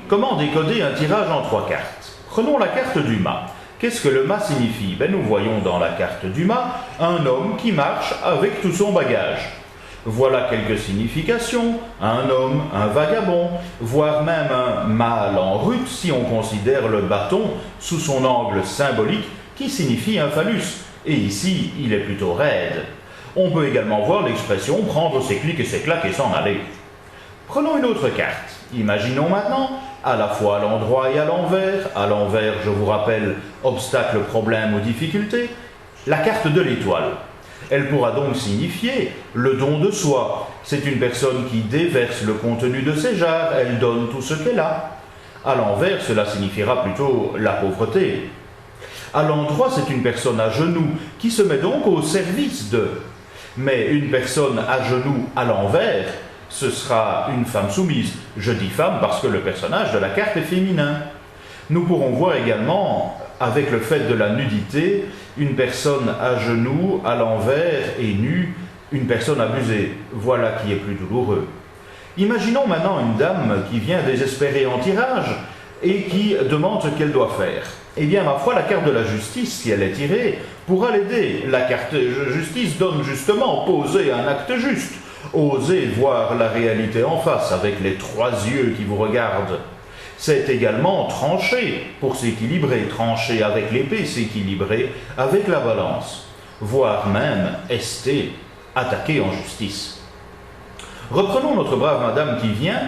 Comment décoder un tirage en 3 cartes? Prenons la carte du mât. Qu'est-ce que le mât signifie? Nous voyons dans la carte du mât un homme qui marche avec tout son bagage. Voilà quelques significations: un homme, un vagabond, voire même un mâle en rut si on considère le bâton sous son angle symbolique qui signifie un phallus. Et ici, il est plutôt raide. On peut également voir l'expression prendre ses clics et ses claques et s'en aller. Prenons une autre carte. Imaginons maintenant, à la fois à l'endroit et à l'envers. À l'envers, je vous rappelle, obstacle, problème ou difficulté, la carte de l'étoile. Elle pourra donc signifier le don de soi. C'est une personne qui déverse le contenu de ses jarres, elle donne tout ce qu'elle a. À l'envers, cela signifiera plutôt la pauvreté. À l'endroit, c'est une personne à genoux qui se met donc au service de. Mais une personne à genoux à l'envers, ce sera une femme soumise. Je dis femme parce que le personnage de la carte est féminin. Nous pourrons voir également, avec le fait de la nudité, une personne à genoux, à l'envers et nue, une personne abusée. Voilà qui est plus douloureux. Imaginons maintenant une dame qui vient désespérée en tirage et qui demande ce qu'elle doit faire. Eh bien, ma foi, la carte de la justice, si elle est tirée, pourra l'aider. La carte de justice donne justement poser un acte juste. Oser voir la réalité en face avec les 3 yeux qui vous regardent. C'est également trancher pour s'équilibrer, trancher avec l'épée, s'équilibrer avec la balance, voire même ester, attaquer en justice. Reprenons notre brave madame qui vient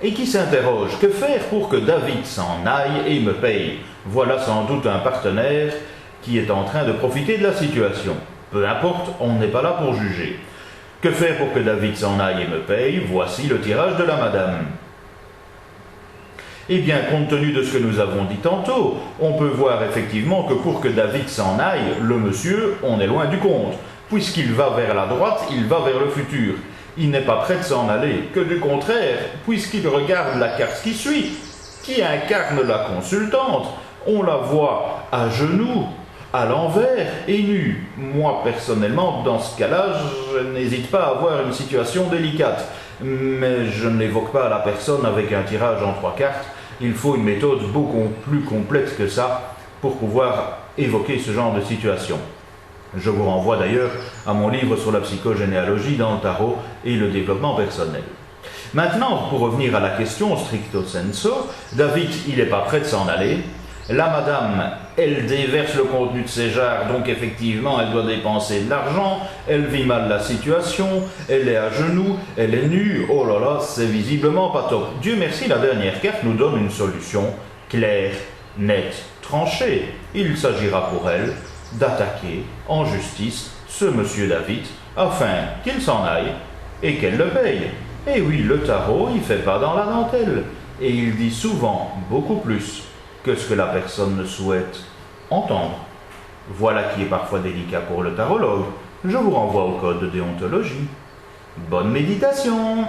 et qui s'interroge: que faire pour que David s'en aille et me paye? Voilà sans doute un partenaire qui est en train de profiter de la situation. Peu importe, on n'est pas là pour juger. Que faire pour que David s'en aille et me paye? Voici le tirage de la madame. Eh bien, compte tenu de ce que nous avons dit tantôt, on peut voir effectivement que pour que David s'en aille, le monsieur, on est loin du compte. Puisqu'il va vers la droite, il va vers le futur. Il n'est pas prêt de s'en aller, que du contraire, puisqu'il regarde la carte qui suit, qui incarne la consultante, on la voit à genoux, à l'envers et nue. Moi, personnellement, dans ce cas-là, je n'hésite pas à avoir une situation délicate. Mais je ne l'évoque pas à la personne avec un tirage en 3 cartes. Il faut une méthode beaucoup plus complète que ça pour pouvoir évoquer ce genre de situation. Je vous renvoie d'ailleurs à mon livre sur la psychogénéalogie dans le tarot et le développement personnel. Maintenant, pour revenir à la question stricto sensu, David, il n'est pas prêt de s'en aller. La madame, elle déverse le contenu de ses jarres, donc effectivement, elle doit dépenser de l'argent, elle vit mal la situation, elle est à genoux, elle est nue, oh là là, c'est visiblement pas top. Dieu merci, la dernière carte nous donne une solution claire, nette, tranchée. Il s'agira pour elle d'attaquer en justice ce monsieur David, afin qu'il s'en aille et qu'elle le paye. Et oui, le tarot, il fait pas dans la dentelle, et il dit souvent beaucoup plus que ce que la personne ne souhaite entendre. Voilà qui est parfois délicat pour le tarologue. Je vous renvoie au code de déontologie. Bonne méditation!